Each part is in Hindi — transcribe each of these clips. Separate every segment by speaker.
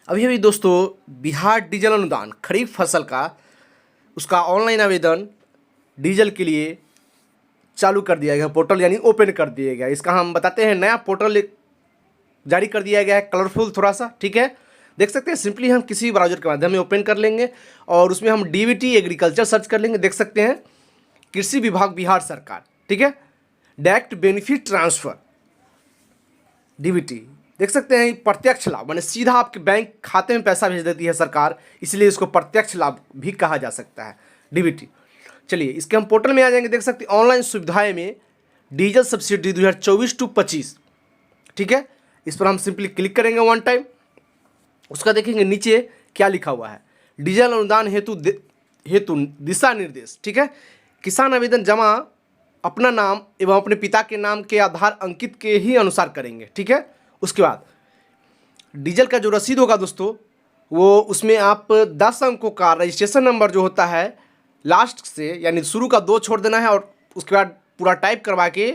Speaker 1: अभी अभी दोस्तों बिहार डीजल अनुदान खरीफ फसल का उसका ऑनलाइन आवेदन डीजल के लिए चालू कर दिया गया, पोर्टल यानी ओपन कर दिया गया। इसका हम बताते हैं, नया पोर्टल जारी कर दिया गया है, कलरफुल थोड़ा सा, ठीक है। देख सकते हैं, सिंपली हम किसी ब्राउजर के माध्यम में ओपन कर लेंगे और उसमें हम डीबीटी एग्रीकल्चर सर्च कर लेंगे। देख सकते हैं कृषि विभाग बिहार सरकार, ठीक है, डायरेक्ट बेनिफिट ट्रांसफ़र डीबीटी। देख सकते हैं प्रत्यक्ष लाभ, माने सीधा आपके बैंक खाते में पैसा भेज देती है सरकार, इसलिए इसको प्रत्यक्ष लाभ भी कहा जा सकता है, डीबीटी। चलिए इसके हम पोर्टल में आ जाएंगे। देख सकते हैं ऑनलाइन सुविधाएं में डीजल सब्सिडी 2024 टू 25, ठीक है। इस पर हम सिंपली क्लिक करेंगे वन टाइम। उसका देखेंगे नीचे क्या लिखा हुआ है, डीजल अनुदान हेतु दिशा निर्देश, ठीक है। किसान आवेदन जमा अपना नाम एवं अपने पिता के नाम के आधार अंकित के ही अनुसार करेंगे, ठीक है। उसके बाद डीजल का जो रसीद होगा दोस्तों, वो उसमें आप 10 अंकों का रजिस्ट्रेशन नंबर जो होता है लास्ट से, यानी शुरू का 2 छोड़ देना है और उसके बाद पूरा टाइप करवा के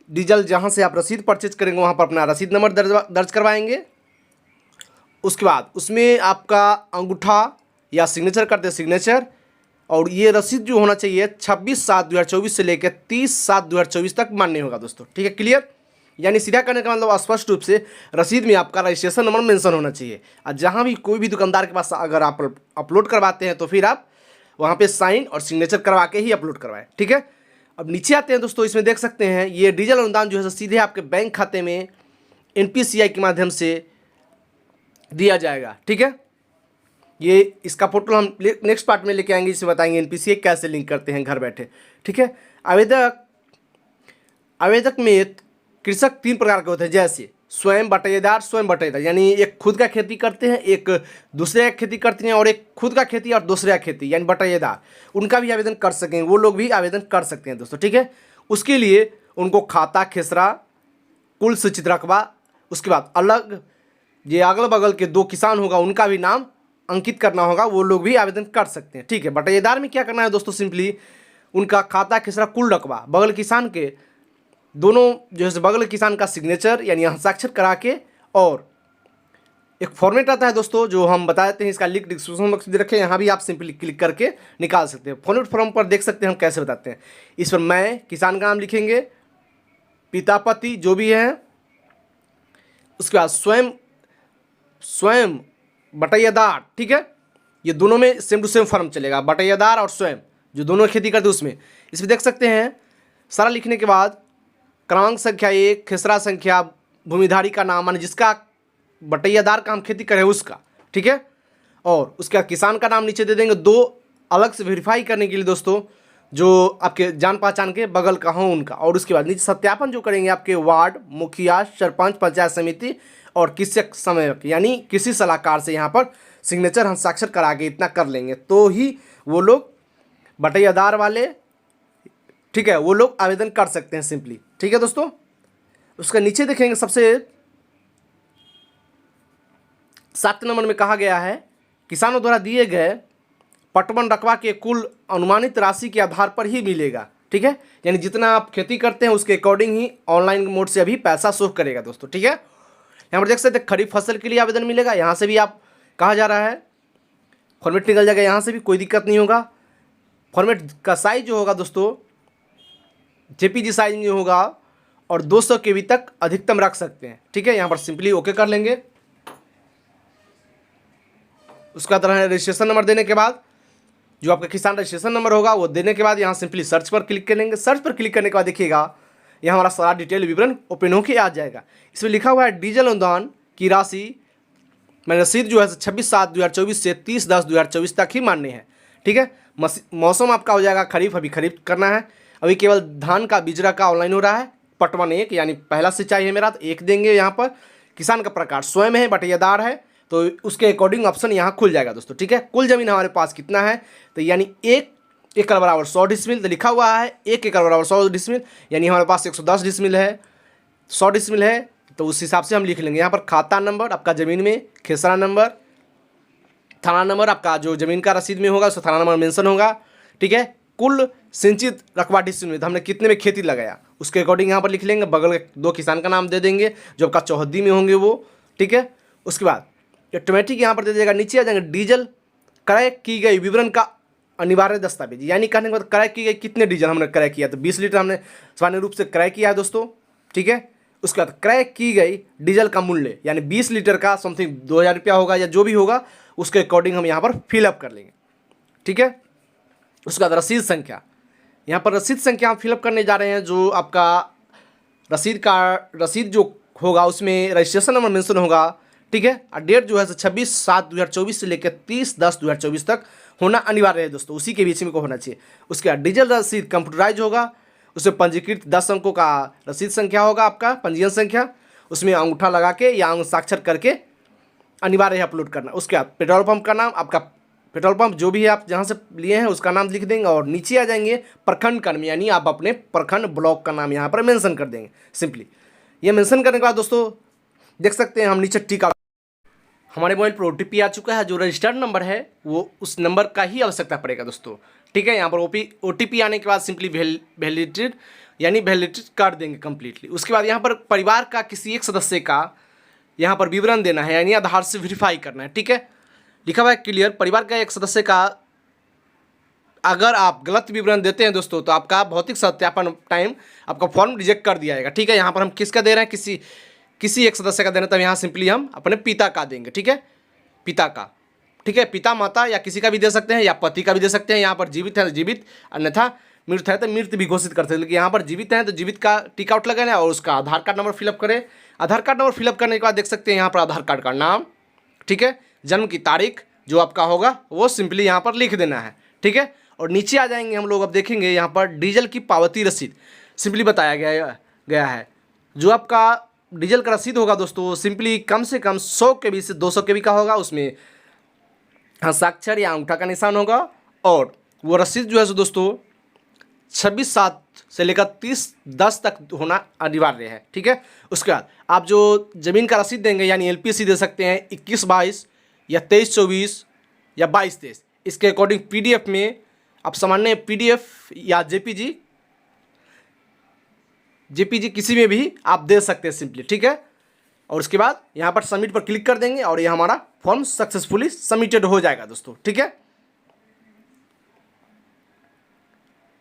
Speaker 1: डीजल जहाँ से आप रसीद परचेज करेंगे वहाँ पर अपना रसीद नंबर दर्ज करवाएंगे। उसके बाद उसमें आपका अंगूठा या सिग्नेचर करते सिग्नेचर, और ये रसीद जो होना चाहिए 26/7/2024 से लेकर 30/7/2024 तक मान्य होगा दोस्तों, ठीक है। क्लियर, यानी सीधा करने का मतलब स्पष्ट रूप से रसीद में आपका रजिस्ट्रेशन नंबर मेंशन होना चाहिए। और जहाँ भी कोई भी दुकानदार के पास अगर आप अपलोड करवाते हैं तो फिर आप वहाँ पे साइन और सिग्नेचर करवा के ही अपलोड करवाएं, ठीक है। अब नीचे आते हैं दोस्तों, इसमें देख सकते हैं ये डीजल अनुदान जो है सीधे आपके बैंक खाते में NPCI के माध्यम से दिया जाएगा, ठीक है। ये इसका पोर्टल हम नेक्स्ट पार्ट में लेके आएंगे, जिसमें बताएंगे NPCI कैसे लिंक करते हैं घर बैठे, ठीक है। आवेदक में कृषक 3 प्रकार के होते हैं, जैसे स्वयं बटाईदार, यानी एक खुद का खेती करते हैं, एक दूसरे का खेती करते हैं, और एक खुद का खेती और दूसरे का खेती यानी बटाईदार, उनका भी आवेदन कर सकेंगे, वो लोग भी आवेदन कर सकते हैं दोस्तों, ठीक है। उसके लिए उनको खाता, खेसरा, कुल सूचित रकबा, उसके बाद अलग ये अगल बगल के 2 किसान होगा उनका भी नाम अंकित करना होगा, वो लोग भी आवेदन कर सकते हैं, ठीक है। बटाईदार में क्या करना है दोस्तों, सिंपली उनका खाता, खेसरा, कुल रकबा, बगल किसान के दोनों जो है बगल किसान का सिग्नेचर यानी हस्ताक्षर करा के, और एक फॉर्मेट आता है दोस्तों जो हम बता देते हैं, इसका लिंक डिस्क्रिप्शन बॉक्स में रखें, यहाँ भी आप सिंपली क्लिक करके निकाल सकते हैं। फॉर्मेट फॉर्म पर देख सकते हैं हम कैसे बताते हैं। इस पर मैं किसान का नाम लिखेंगे, पिता पति जो भी है, उसके बाद स्वयं बटाईदार, ठीक है। ये दोनों में सेम टू सेम फॉर्म चलेगा, बटाईदार और स्वयं जो दोनों खेती करते हैं उसमें। इसमें देख सकते हैं सारा लिखने के बाद क्रमांक संख्या 1, खेसरा संख्या, भूमिधारी का नाम माने जिसका बटाईदार का हम खेती करें उसका, ठीक है। और उसके बाद किसान का नाम नीचे दे देंगे, 2 अलग से वेरीफाई करने के लिए दोस्तों, जो आपके जान पहचान के बगल का हो उनका। और उसके बाद नीचे सत्यापन जो करेंगे आपके वार्ड मुखिया, सरपंच, पंचायत समिति और कृषक समन्वयक यानी कृषि सलाहकार से यहाँ पर सिग्नेचर हस्ताक्षर करा के इतना कर लेंगे तो ही वो लोग बटाईदार वाले, ठीक है, वो लोग आवेदन कर सकते हैं सिंपली, ठीक है दोस्तों। उसका नीचे देखेंगे सबसे 7 नंबर में कहा गया है, किसानों द्वारा दिए गए पटवन रकबा के कुल अनुमानित राशि के आधार पर ही मिलेगा, ठीक है। यानी जितना आप खेती करते हैं उसके अकॉर्डिंग ही ऑनलाइन मोड से अभी पैसा शो करेगा दोस्तों, ठीक है। यहाँ पर देख सकते हैं खरीफ फसल के लिए आवेदन मिलेगा, यहाँ से भी आप कहा जा रहा है फॉर्मेट निकल जाएगा, यहाँ से भी कोई दिक्कत नहीं होगा। फॉर्मेट का साइज जो होगा दोस्तों JPG साइज में होगा और 200 KB तक अधिकतम रख सकते हैं, ठीक है। यहाँ पर सिंपली ओके कर लेंगे। उसका तरह रजिस्ट्रेशन नंबर देने के बाद जो आपका किसान रजिस्ट्रेशन नंबर होगा वो देने के बाद यहाँ सिंपली सर्च पर क्लिक करेंगे। सर्च पर क्लिक करने के बाद देखिएगा यहाँ हमारा सारा डिटेल विवरण ओपन होकर आ जाएगा। इसमें लिखा हुआ है डीजल अनुदान की राशि मैंने रसीद जो है 26/7/2024 से 30/10/2024 तक ही मान्य है, ठीक है। मौसम आपका हो जाएगा खरीफ, अभी खरीफ करना है। अभी केवल धान का बिजरा का ऑनलाइन हो रहा है, पटवन 1 यानी पहला सिंचाई है मेरा तो 1 देंगे यहाँ पर। किसान का प्रकार स्वयं है, बटाईदार है, तो उसके अकॉर्डिंग ऑप्शन यहाँ खुल जाएगा दोस्तों, ठीक है। कुल जमीन हमारे पास कितना है तो यानी 1 एकड़ बराबर 100 डिसमिल, तो लिखा हुआ है 1 एकड़ बराबर 100 डिसमिल, यानी हमारे पास 110 डिसमिल है, 100 डिसमिल है, तो उस हिसाब से हम लिख लेंगे। यहाँ पर खाता नंबर आपका ज़मीन में, खेसरा नंबर, थाना नंबर आपका जो ज़मीन का रसीद में होगा उसका थाना नंबर मेंशन होगा, ठीक है। कुल सिंचित रकबा डिसमिल हमने कितने में खेती लगाया उसके अकॉर्डिंग यहाँ पर लिख लेंगे। बगल के 2 किसान का नाम दे देंगे जो आपका चौहद्दी में होंगे वो, ठीक है। उसके बाद ऑटोमेटिक यहाँ पर दे दीजिएगा। नीचे आ जाएंगे डीजल क्रय की गई विवरण का अनिवार्य दस्तावेज, यानी कहने के बाद क्रय की गई कितने डीजल हमने क्रय किया, तो 20 लीटर हमने सामान्य रूप से क्रय किया है दोस्तों, ठीक है। उसके बाद क्रय की गई डीजल का मूल्य, यानी 20 लीटर का समथिंग 2000 रुपया होगा या जो भी होगा, उसके अकॉर्डिंग हम यहाँ पर फिलअप कर लेंगे, ठीक है। उसके बाद रसीद संख्या, यहाँ पर रसीद संख्या हम फिलअप करने जा रहे हैं। जो आपका रसीद जो होगा उसमें रजिस्ट्रेशन नंबर मेंशन होगा, ठीक है। और डेट जो है 26/7/2024 से लेकर 30/10/2024 तक होना अनिवार्य है दोस्तों, उसी के बीच में को होना चाहिए। उसके बाद डीजल रसीद कंप्यूटराइज होगा, उसमें पंजीकृत 10 अंकों का रसीद संख्या होगा, आपका पंजीयन संख्या, उसमें अंगूठा लगा के या हस्ताक्षर करके अनिवार्य है अपलोड करना। उसके बाद पेट्रोल पंप का नाम, आपका पेट्रोल पंप जो भी है आप जहाँ से लिए हैं उसका नाम लिख देंगे, और नीचे आ जाएंगे प्रखंड का नाम, यानी आप अपने प्रखंड ब्लॉक का नाम यहाँ पर मेंशन कर देंगे सिंपली। ये मेंशन करने के बाद दोस्तों देख सकते हैं हम नीचे टिक हमारे मोबाइल पर OTP आ चुका है। जो रजिस्टर्ड नंबर है वो उस नंबर का ही आवश्यकता पड़ेगा दोस्तों, ठीक है। यहाँ पर OTP आने के बाद सिंपली वैलिडेटेड यानी वैलिडेटेड कर देंगे कम्प्लीटली। उसके बाद यहाँ पर परिवार का किसी एक सदस्य का यहाँ पर विवरण देना है, यानी आधार से वेरीफाई करना है, ठीक है। लिखा हुआ है क्लियर, परिवार का एक सदस्य का अगर आप गलत विवरण देते हैं दोस्तों तो आपका भौतिक सत्यापन टाइम आपका फॉर्म रिजेक्ट कर दिया जाएगा, ठीक है। यहाँ पर हम किसका दे रहे हैं, किसी एक सदस्य का देना, तब यहाँ सिंपली हम अपने पिता का देंगे, ठीक है, पिता का, ठीक है। पिता माता या किसी का भी दे सकते हैं, या पति का भी दे सकते हैं। यहाँ पर जीवित है तो जीवित, अन्यथा मृत है तो मृत भी घोषित कर सकते हैं। लेकिन यहाँ पर जीवित है तो जीवित का टिक आउट लगाना और उसका आधार कार्ड नंबर फिलअप करें। आधार कार्ड नंबर फिलअप करने के बाद देख सकते हैं यहाँ पर आधार कार्ड का नाम, ठीक है, जन्म की तारीख जो आपका होगा वो सिंपली यहाँ पर लिख देना है, ठीक है। और नीचे आ जाएंगे हम लोग, अब देखेंगे यहाँ पर डीजल की पावती रसीद सिंपली बताया गया है। जो आपका डीजल का रसीद होगा दोस्तों सिंपली कम से कम 100 KB से 200 KB का होगा, उसमें हस्ताक्षर या अंगूठा का निशान होगा। और वो रसीद जो है दोस्तों 26/7 से लेकर 30/10 तक होना अनिवार्य है, ठीक है। उसके बाद आप जो ज़मीन का रसीद देंगे यानी LPC दे सकते हैं 21/22 या 23/24 या 22/23, इसके अकॉर्डिंग PDF में आप सामान्य PDF या JPG किसी में भी आप दे सकते हैं सिंपली, ठीक है। और उसके बाद यहाँ पर सबमिट पर क्लिक कर देंगे और ये हमारा फॉर्म सक्सेसफुली सबमिटेड हो जाएगा दोस्तों, ठीक है।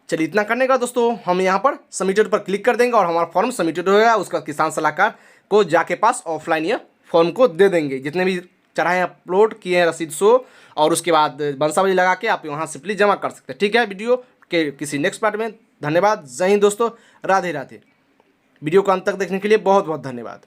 Speaker 1: चलिए इतना करने का दोस्तों हम यहाँ पर सबमिटेड पर क्लिक कर देंगे और हमारा फॉर्म सबमिटेड हो गया। उसका किसान सलाहकार को जाके पास ऑफलाइन ये फॉर्म को दे देंगे, जितने भी चढ़ाए अपलोड किए हैं रसीद शो, और उसके बाद बंसावली लगा के आप वहाँ सिंपली जमा कर सकते हैं, ठीक है। वीडियो के किसी नेक्स्ट पार्ट में धन्यवाद। जय हिंद दोस्तों, राधे राधे। वीडियो को अंत तक देखने के लिए बहुत बहुत धन्यवाद।